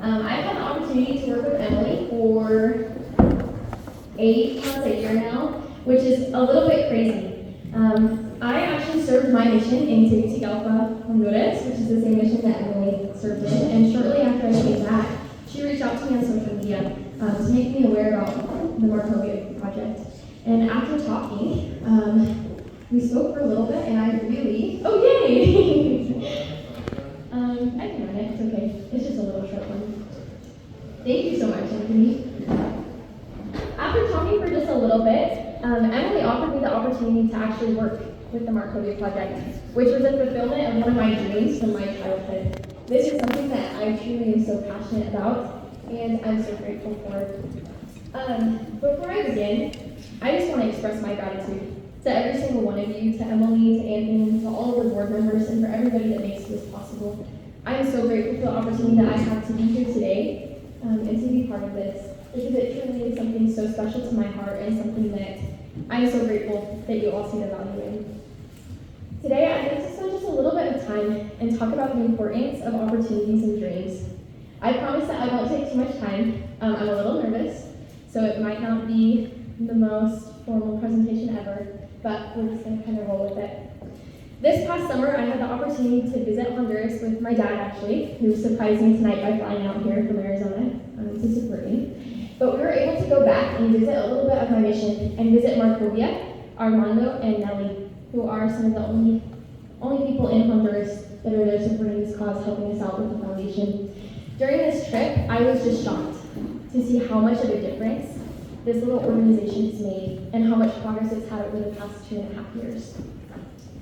I've had the opportunity to work with Emily for 8 months, a year now, which is a little bit crazy. I actually served my mission in Tegucigalpa, Honduras, which is the same mission that Emily served in, and shortly after I came back, she reached out to me on social media to make me aware about the Marcovia project. And after talking, we spoke for a little bit, and I really, oh yay! I can run it, it's okay. It's just a little short one. Thank you so much, Anthony. After talking for just a little bit, Emily offered me the opportunity to actually work with the Marcovia project, which was a fulfillment of one of my dreams from my childhood. This is something that I truly am so passionate about, and I'm so grateful for. Before I begin, I just want to express my gratitude to every single one of you, to Emily, to Anthony, to all of the board members, and for everybody that makes this possible. I am so grateful for the opportunity that I have to be here today and to be part of this, because it truly is something so special to my heart and something that I'm so grateful that you all see the value in. Today, I'd like to spend just a little bit of time and talk about the importance of opportunities and dreams. I promise that I won't take too much time. I'm a little nervous, so it might not be the most formal presentation ever, but we're just going to kind of roll with it. This past summer, I had the opportunity to visit Honduras with my dad, actually, who surprised me tonight by flying out here from Arizona to support me. But we were able to go back and visit a little bit of my mission and visit Marcovia, Armando, and Nelly, who are some of the only people in Honduras that are there supporting this cause, helping us out with the foundation. During this trip, I was just shocked to see how much of a difference this little organization has made and how much progress it's had over the past 2.5 years.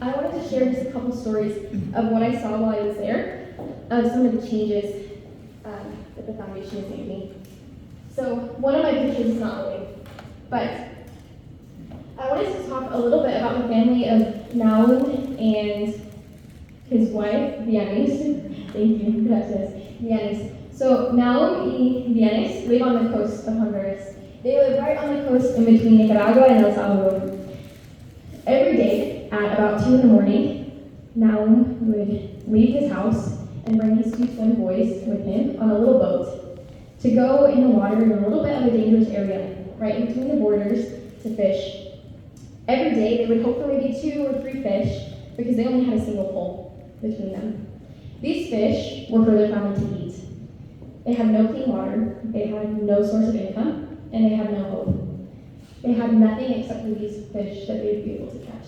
I wanted to share just a couple stories of what I saw while I was there, of some of the changes that the foundation is making. So one of my pictures is not moving, but I wanted to talk a little bit about the family of Naum and his wife, Vianis. Thank you, gracias, Vianis. So Naum and Vianis live on the coast of Honduras. They live right on the coast in between Nicaragua and El Salvador. Every day at about 2 in the morning, Naum would leave his house and bring his 2 twin boys with him on a little boat to go in the water in a little bit of a dangerous area, right in between the borders, to fish. Every day they would hope for maybe 2 or 3 fish because they only had a single pole between them. These fish were for their family to eat. They had no clean water, they had no source of income, and they had no hope. They had nothing except for these fish that they would be able to catch.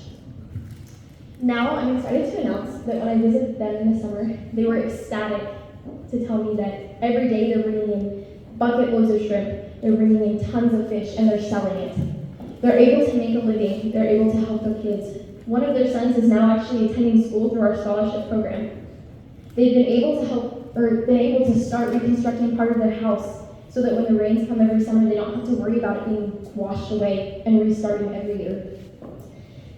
Now I'm excited to announce that when I visited them in the summer, they were ecstatic to tell me that every day they're bringing in bucket loads of shrimp, they're bringing in tons of fish, and they're selling it. They're able to make a living, they're able to help their kids. One of their sons is now actually attending school through our scholarship program. They've been able to help, or been able to start reconstructing part of their house so that when the rains come every summer, they don't have to worry about it being washed away and restarting every year.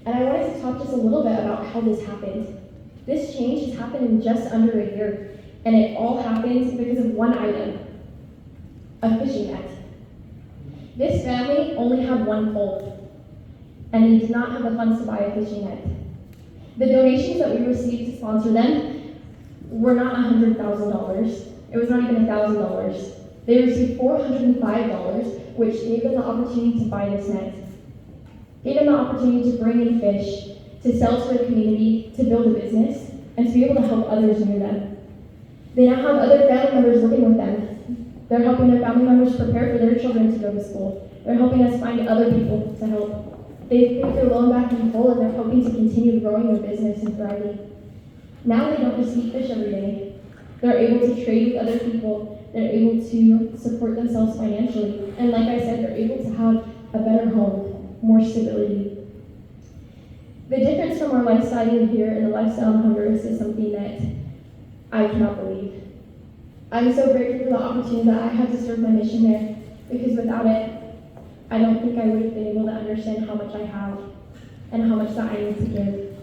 And I wanted to talk just a little bit about how this happened. This change has happened in just under a year, and it all happened because of one item, a fishing net. This family only had 1 pole, and they did not have the funds to buy a fishing net. The donations that we received to sponsor them were not $100,000. It was not even $1,000. They received $405, which gave them the opportunity to buy this net. Gave them the opportunity to bring in fish, to sell to their community, to build a business, and to be able to help others near them. They now have other family members living with them. They're helping their family members prepare for their children to go to school. They're helping us find other people to help. They've paid their loan back in full, and they're hoping to continue growing their business and thriving. Now they don't just eat fish every day. They're able to trade with other people. They're able to support themselves financially. And like I said, they're able to have a better home, more stability. The difference from our lifestyle here and the lifestyle in Honduras is something that I cannot believe. I'm so grateful for the opportunity that I had to serve my mission there, because without it, I don't think I would have been able to understand how much I have and how much that I need to give.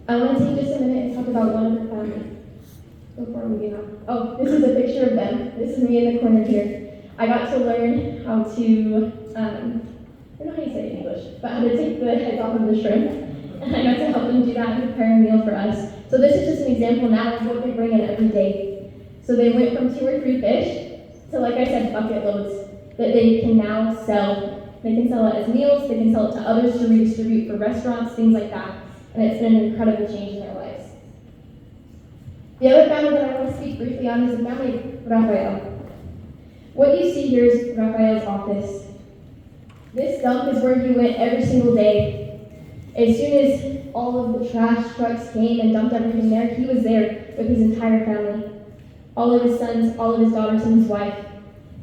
I want to take just a minute and talk about one of the family before moving on. Oh, this is a picture of them. This is me in the corner here. I got to learn how to, I don't know how you say it in English, but how to take the heads off of the shrimp. And I got to help them do that and prepare a meal for us. So this is just an example now of what they bring in every day. So they went from 2 or 3 fish to, like I said, bucket loads that they can now sell. They can sell it as meals, they can sell it to others to redistribute for restaurants, things like that. And it's been an incredible change in their lives. The other family that I want to speak briefly on is the family of Raphael. What you see here is Raphael's office. This dump is where he went every single day. As soon as all of the trash trucks came and dumped everything there, he was there with his entire family. All of his sons, all of his daughters, and his wife.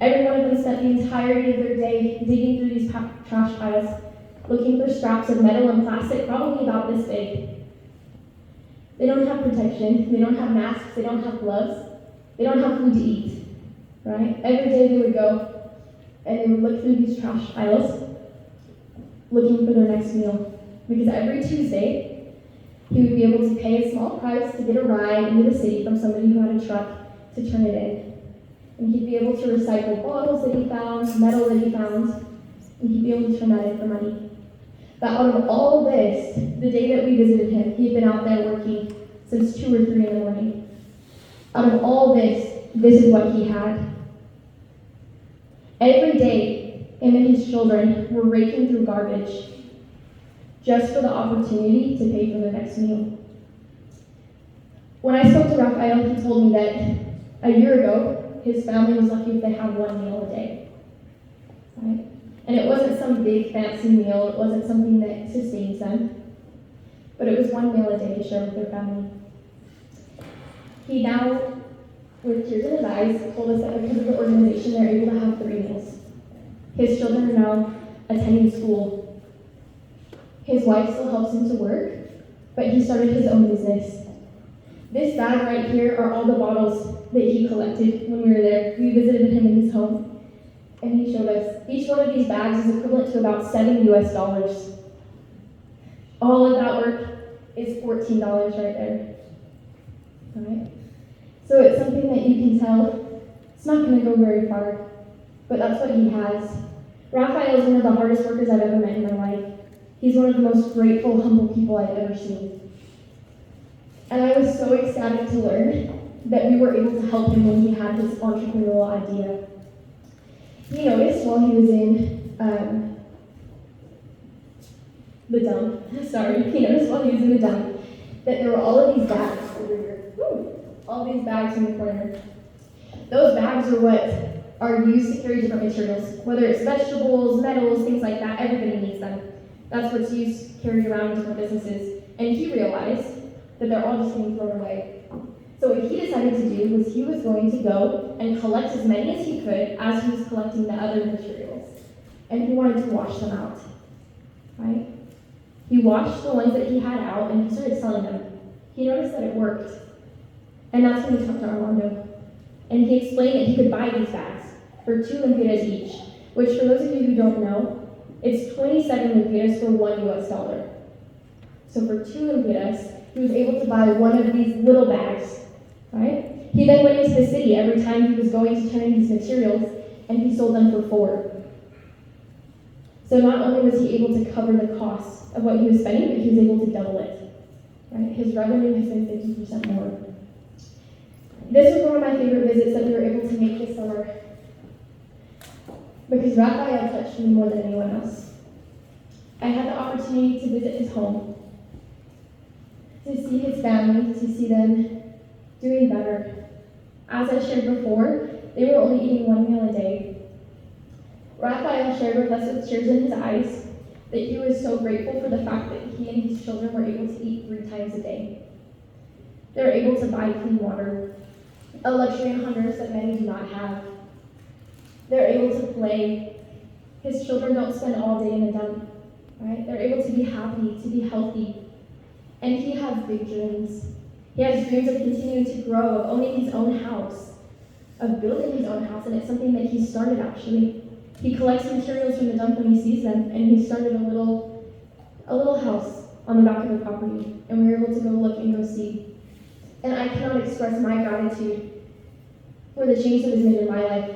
Every one of them spent the entirety of their day digging through these trash piles, looking for scraps of metal and plastic, probably about this big. They don't have protection, they don't have masks, they don't have gloves, they don't have food to eat, right? Every day they would go and they would look through these trash piles, looking for their next meal. Because every Tuesday, he would be able to pay a small price to get a ride into the city from somebody who had a truck to turn it in. And he'd be able to recycle bottles that he found, metal that he found, and he'd be able to turn that in for money. But out of all of this, the day that we visited him, he had been out there working since 2 or 3 in the morning. Out of all this, this is what he had. Every day, him and his children were raking through garbage just for the opportunity to pay for their next meal. When I spoke to Raphael, he told me that a year ago, his family was lucky if they had 1 meal a day. Right? And it wasn't some big fancy meal, it wasn't something that sustains them, but it was 1 meal a day to share with their family. He now, with tears in his eyes, told us that because of the organization, they're able to have 3 meals. His children are now attending school. His wife still helps him to work, but he started his own business. This bag right here are all the bottles that he collected when we were there. We visited him in his home, and he showed us each one of these bags is equivalent to about $7 US. All of that work is $14 right there. All right? So it's something that you can tell it's not going to go very far, but that's what he has. Raphael is one of the hardest workers I've ever met in my life. He's one of the most grateful, humble people I've ever seen. And I was so ecstatic to learn that we were able to help him when he had his entrepreneurial idea. He noticed while he was in the dump, he noticed while he was in the dump that there were all of these bags over here. All these bags in the corner. Those bags are what are used to carry different materials, whether it's vegetables, metals, things like that. Everybody needs them. That's what's used, carried around in different businesses. And he realized that they're all just being thrown away. So what he decided to do was he was going to go and collect as many as he could as he was collecting the other materials. And he wanted to wash them out, right? He washed the ones that he had out and he started selling them. He noticed that it worked. And that's when he talked to Armando. And he explained that he could buy these bags for 2 lempiras each, which for those of you who don't know, it's 27 lempiras for $1 US. So for 2 lempiras, he was able to buy one of these little bags, right? He then went into the city every time he was going to turn in these materials, and he sold them for 4. So not only was he able to cover the cost of what he was spending, but he was able to double it, right? His revenue has been 50% more. This was one of my favorite visits that we were able to make this summer, because Raphael touched me more than anyone else. I had the opportunity to visit his home, to see his family, to see them doing better. As I shared before, they were only eating 1 meal a day. Raphael shared with us with tears in his eyes that he was so grateful for the fact that he and his children were able to eat 3 times a day. They were able to buy clean water, a luxury in Honduras that many do not have. They're able to play. His children don't spend all day in the dump, right? They're able to be happy, to be healthy. And he has big dreams. He has dreams of continuing to grow, of owning his own house, of building his own house, and it's something that he started actually. He collects materials from the dump when he sees them, and he started a little house on the back of the property, and we were able to go look and go see. And I cannot express my gratitude for the change that was made in my life,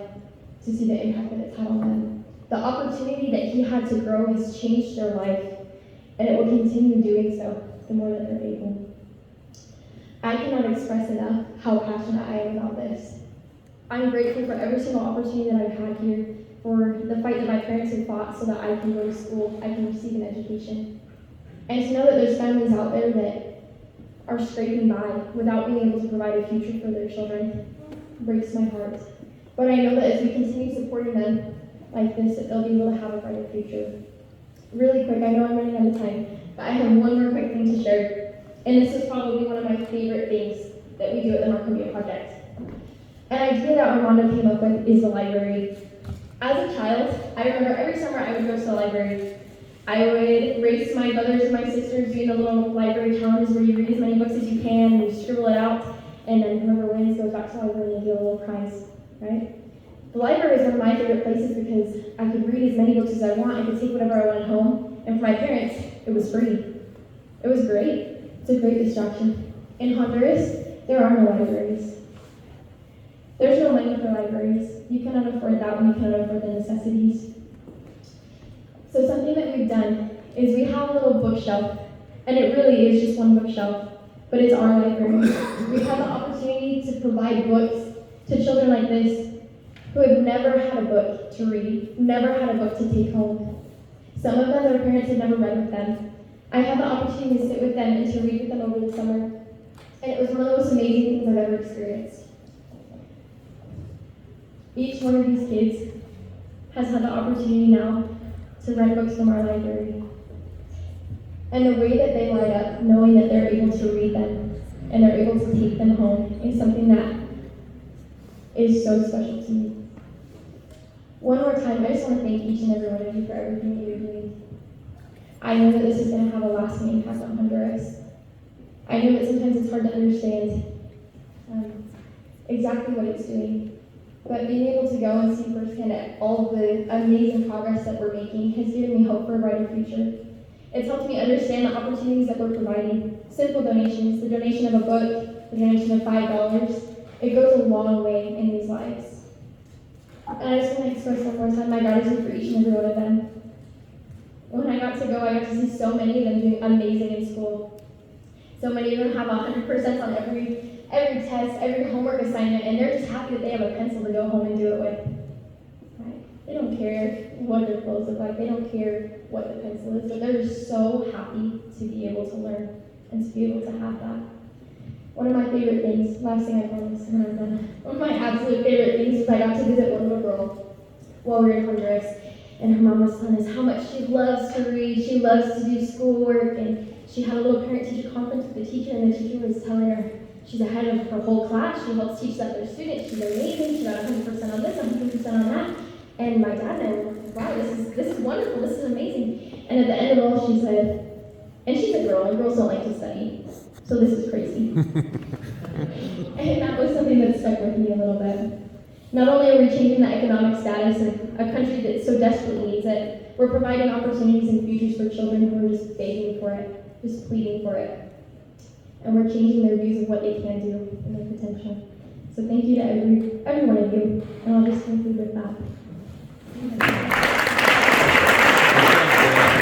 to see the impact that it's had on them. The opportunity that he had to grow has changed their life, and it will continue doing so the more that they're able. I cannot express enough how passionate I am about this. I'm grateful for every single opportunity that I've had here, for the fight that my parents have fought so that I can go to school, I can receive an education. And to know that there's families out there that are scraping by without being able to provide a future for their children breaks my heart. But I know that as we continue supporting them like this, that they'll be able to have a brighter future. Really quick, I know I'm running out of time, but I have one more quick thing to share. And this is probably one of my favorite things that we do at the Marcovia project. An idea that Armando came up with is the library. As a child, I remember every summer I would go to the library. I would race my brothers and my sisters doing the little library challenges where you read as many books as you can, and you scribble it out, and then whoever wins goes back to the library and get a little prize, right? The library is one of my favorite places because I could read as many books as I want, I could take whatever I wanted home, and for my parents, it was free. It was great. It's a great distraction. In Honduras, there are no libraries. There's no money for libraries. You cannot afford that when you cannot afford the necessities. So something that we've done is we have a little bookshelf, and it really is just one bookshelf, but it's our library. We have the opportunity to provide books to children like this who have never had a book to read, never had a book to take home. Some of them, their parents had never read with them. I had the opportunity to sit with them and to read with them over the summer, and it was one of the most amazing things I've ever experienced. Each one of these kids has had the opportunity now to rent books from our library. And the way that they light up, knowing that they're able to read them and they're able to take them home, is something that is so special to me. One more time, I just want to thank each and every one of you for everything that you're doing. I know that this is going to have a lasting impact on Honduras. I know that sometimes it's hard to understand exactly what it's doing, but being able to go and see firsthand at all of the amazing progress that we're making has given me hope for a brighter future. It's helped me understand the opportunities that we're providing. Simple donations, the donation of a book, the donation of $5, it goes a long way in these lives. And I just want to express one more time my gratitude for each and every one of them. When I got to go, I got to see so many of them doing amazing in school. So many of them have 100% on every test, every homework assignment, and they're just happy that they have a pencil to go home and do it with. Right? They don't care what their clothes look like, they don't care what the pencil is, but they're just so happy to be able to learn and to be able to have that. One of my favorite things, last thing I promise, and I'm done. One of my absolute favorite things is I got to visit one little girl while we were in Honduras, and her mom was telling us how much she loves to read, she loves to do schoolwork, and she had a little parent-teacher conference with the teacher, and the teacher was telling her she's ahead of her whole class, she helps teach the other students, she's amazing, she got 100% on this, 100% on that. And my dad and I were like, wow, this is wonderful, this is amazing. And at the end of it all, she said, and she's a girl, and girls don't like to study, so this is crazy. And that was something that stuck with me a little bit. Not only are we changing the economic status of a country that so desperately needs it, we're providing opportunities and futures for children who are just begging for it, just pleading for it. And we're changing their views of what they can do and their potential. So thank you to every one of you, and I'll just conclude with that.